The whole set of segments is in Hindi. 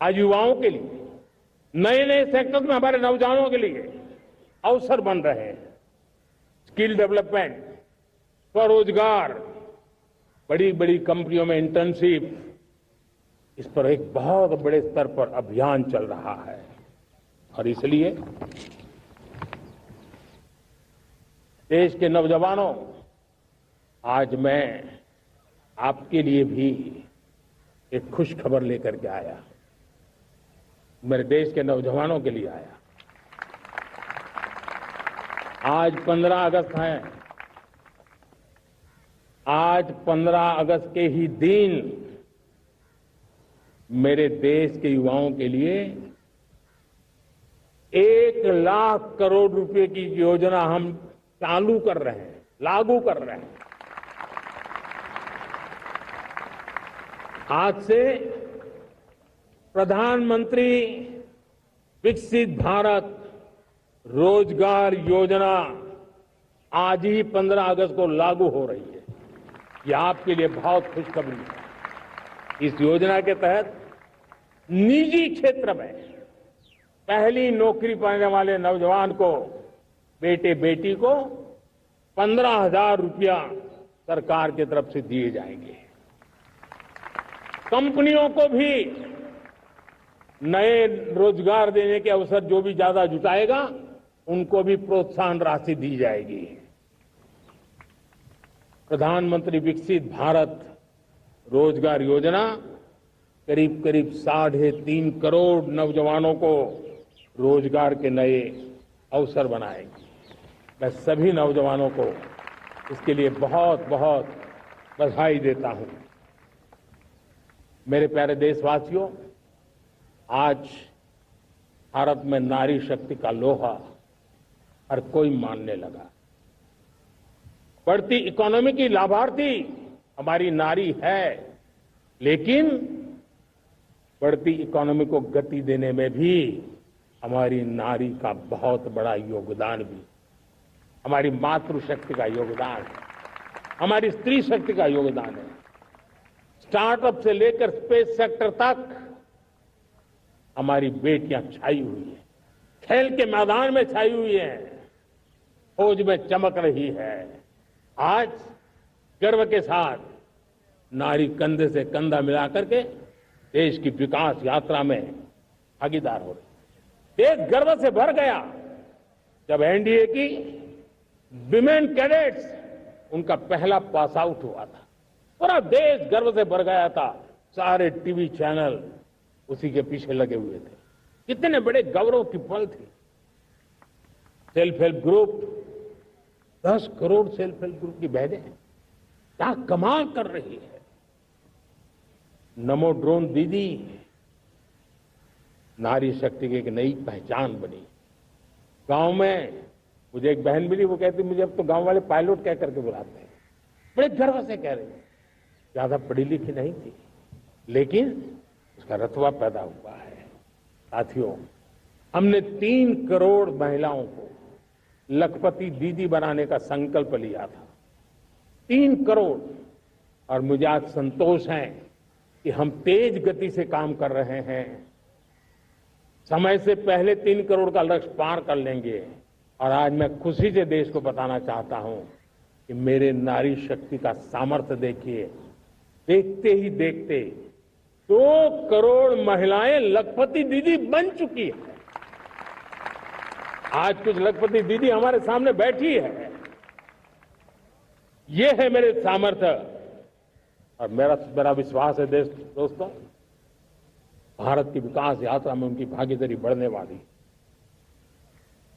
आज युवाओं के लिए नए नए सेक्टर में हमारे नौजवानों के लिए अवसर बन रहे हैं। स्किल डेवलपमेंट, स्वरोजगार, बड़ी बड़ी कंपनियों में इंटर्नशिप, इस पर एक बहुत बड़े स्तर पर अभियान चल रहा है। और इसलिए देश के नौजवानों, आज मैं आपके लिए भी एक खुश खबर लेकर के आया। मेरे देश के नौजवानों के लिए आया। आज 15 अगस्त है। आज 15 अगस्त के ही दिन मेरे देश के युवाओं के लिए 1 लाख करोड़ रुपए की योजना हम चालू कर रहे हैं, लागू कर रहे हैं। आज से प्रधानमंत्री विकसित भारत रोजगार योजना आज ही 15 अगस्त को लागू हो रही है। ये आपके लिए बहुत खुशखबरी है। इस योजना के तहत निजी क्षेत्र में पहली नौकरी पाने वाले नौजवान को, बेटे बेटी को 15,000 रुपया सरकार की तरफ से दिए जाएंगे। कंपनियों को भी नए रोजगार देने के अवसर जो भी ज्यादा जुटाएगा, उनको भी प्रोत्साहन राशि दी जाएगी। प्रधानमंत्री विकसित भारत रोजगार योजना करीब करीब 3.5 करोड़ नौजवानों को रोजगार के नए अवसर बनाएगी। मैं सभी नौजवानों को इसके लिए बहुत बहुत बधाई देता हूं। मेरे प्यारे देशवासियों, आज भारत में नारी शक्ति का लोहा हर कोई मानने लगा। बढ़ती इकोनॉमी की लाभार्थी हमारी नारी है, लेकिन बढ़ती इकोनॉमी को गति देने में भी हमारी नारी का बहुत बड़ा योगदान भी, हमारी मातृशक्ति का योगदान है, हमारी स्त्री शक्ति का योगदान है। स्टार्टअप से लेकर स्पेस सेक्टर तक हमारी बेटियां छाई हुई हैं, खेल के मैदान में छाई हुई हैं, फौज में चमक रही है। आज गर्व के साथ नारी कंधे से कंधा मिलाकर के देश की विकास यात्रा में भागीदार हो रही। देश गर्व से भर गया जब एनडीए की विमेन कैडेट्स, उनका पहला पास आउट हुआ था। पूरा देश गर्व से भर गया था। सारे टीवी चैनल उसी के पीछे लगे हुए थे। कितने बड़े गौरव की पल थी। Self help group, 10 crore self help group की बहनें क्या कमाल कर रही है। नमो ड्रोन दीदी नारी शक्ति की एक नई पहचान बनी। गांव में मुझे एक बहन मिली, वो कहती मुझे अब तो गांव वाले पायलट कह करके बुलाते हैं। बड़े गर्व से कह रहे हैं। ज्यादा पढ़ी लिखी नहीं थी, लेकिन उसका रतबा पैदा हुआ है। साथियों, हमने 3 करोड़ महिलाओं को लखपति दीदी बनाने का संकल्प लिया था। 3 करोड़। और मुझे आज संतोष है कि हम तेज गति से काम कर रहे हैं। समय से पहले 3 करोड़ का लक्ष्य पार कर लेंगे। और आज मैं खुशी से देश को बताना चाहता हूं कि मेरे नारी शक्ति का सामर्थ्य देखिए। देखते ही देखते 2 करोड़ महिलाएं लखपति दीदी बन चुकी है। आज कुछ लखपति दीदी हमारे सामने बैठी है। ये है मेरे सामर्थ्य। और मेरा विश्वास है दोस्तों, भारत की विकास यात्रा में उनकी भागीदारी बढ़ने वाली।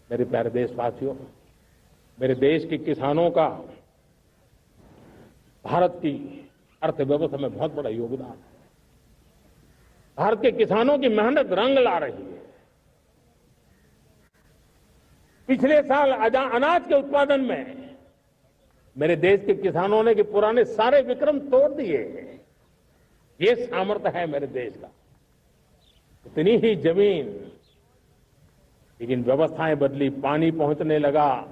मेरे प्यारे देशवासियों, मेरे देश के किसानों का भारत की अर्थव्यवस्था में बहुत बड़ा योगदान है। भारत के किसानों की मेहनत रंग ला रही है। पिछले साल अनाज के उत्पादन में मेरे देश के किसानों ने कि पुराने सारे विक्रम तोड़ दिए। ये सामर्थ्य है मेरे देश का। इतनी ही जमीन, लेकिन व्यवस्थाएं बदली, पानी पहुंचने लगा,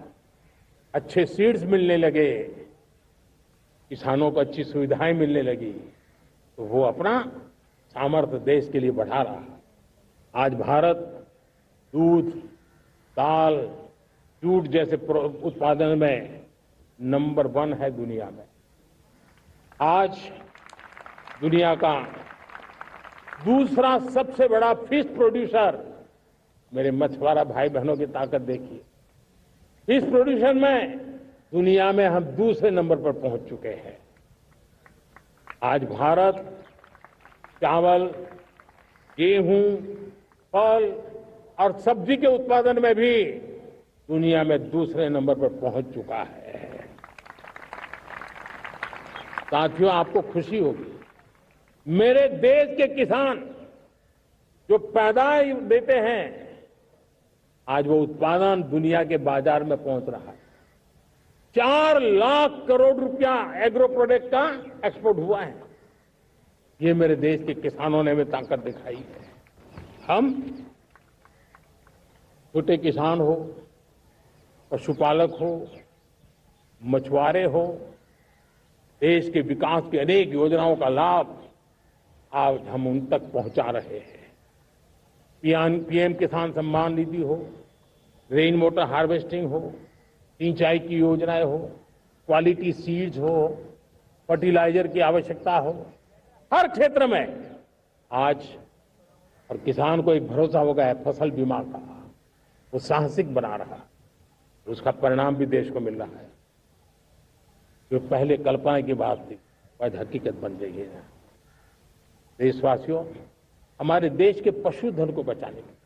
अच्छे सीड्स मिलने लगे, किसानों को अच्छी सुविधाएं मिलने लगी, तो वो अपना सामर्थ्य देश के लिए बढ़ा रहा है। आज भारत दूध, दाल, जूट जैसे उत्पादन में नंबर 1 है दुनिया में। आज दुनिया का दूसरा सबसे बड़ा फिश प्रोड्यूसर, मेरे मछुआरा भाई बहनों की ताकत देखिए, फिश प्रोड्यूसर में दुनिया में हम दूसरे नंबर पर पहुंच चुके हैं। आज भारत चावल, गेहूं, फल और सब्जी के उत्पादन में भी दुनिया में दूसरे नंबर पर पहुंच चुका है। साथियों, आपको खुशी होगी, मेरे देश के किसान जो पैदावार देते हैं, आज वो उत्पादन दुनिया के बाजार में पहुंच रहा है। 4 लाख करोड़ रुपया एग्रो प्रोडक्ट का एक्सपोर्ट हुआ है। ये मेरे देश के किसानों ने हमें ताकत दिखाई है। हम छोटे किसान हो, पशुपालक हो, मछुआरे हो, देश के विकास की अनेक योजनाओं का लाभ आज हम उन तक पहुंचा रहे हैं। पीएम किसान सम्मान निधि हो, रेन वाटर हार्वेस्टिंग हो, सिंचाई की योजनाएं हो, क्वालिटी सीड्स हो, फर्टिलाइजर की आवश्यकता हो, हर क्षेत्र में आज और किसान को एक भरोसा हो गया है फसल बीमा का, वो साहसिक बना रहा है, उसका परिणाम भी देश को मिल रहा है। जो पहले कल्पना की बात थी आज हकीकत बन गई है। देशवासियों, हमारे देश के पशुधन को बचाने के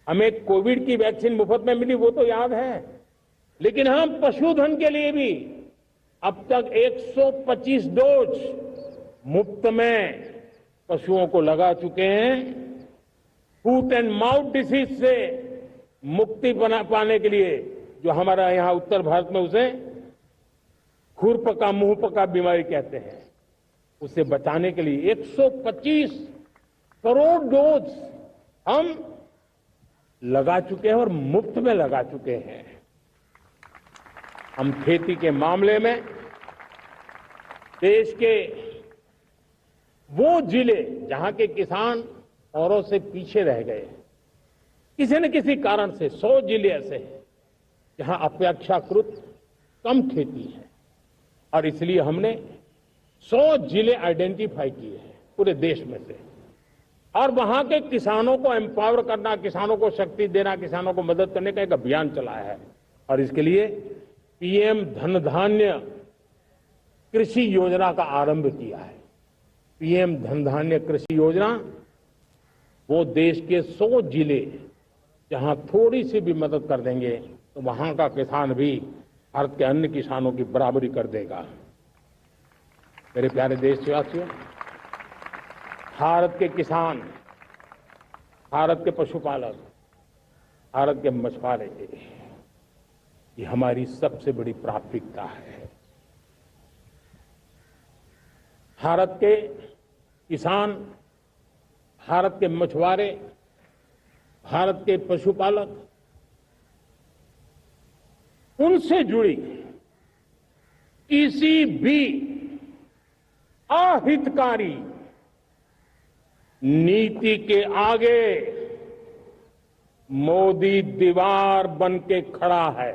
हमें कोविड की वैक्सीन मुफ्त में मिली, वो तो याद है, लेकिन हम पशुधन के लिए भी अब तक 125 डोज मुफ्त में पशुओं को लगा चुके हैं। फूट एंड माउथ डिसीज से मुक्ति पाने के लिए, जो हमारा यहाँ उत्तर भारत में उसे खुरपका मुंहपका बीमारी कहते हैं, उसे बचाने के लिए 125 करोड़ डोज हम लगा चुके हैं और मुफ्त में लगा चुके हैं। हम खेती के मामले में देश के वो जिले जहां के किसान औरों से पीछे रह गए, किसी न किसी कारण से 100 जिले ऐसे हैं जहां अपेक्षाकृत कम खेती है, और इसलिए हमने 100 जिले आइडेंटिफाई किए हैं पूरे देश में से, और वहां के किसानों को एम्पावर करना, किसानों को शक्ति देना, किसानों को मदद करने का एक अभियान चलाया है। और इसके लिए पीएम धन धान्य कृषि योजना का आरंभ किया है। पीएम धन धान्य कृषि योजना वो देश के 100 जिले जहां थोड़ी सी भी मदद कर देंगे तो वहां का किसान भी भारत के अन्य किसानों की बराबरी कर देगा। मेरे प्यारे देशवासियों, भारत के किसान, भारत के पशुपालक, भारत के मछुआरे, ये हमारी सबसे बड़ी प्राथमिकता है। भारत के किसान, भारत के मछुआरे, भारत के पशुपालक, उनसे जुड़ी किसी भी अहितकारी नीति के आगे मोदी दीवार बन के खड़ा है।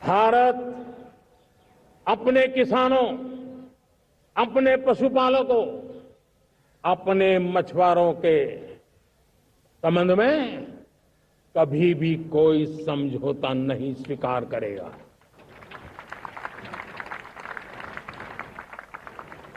भारत अपने किसानों, अपने पशुपालकों, अपने मछुआरों के संबंध में कभी भी कोई समझौता नहीं स्वीकार करेगा।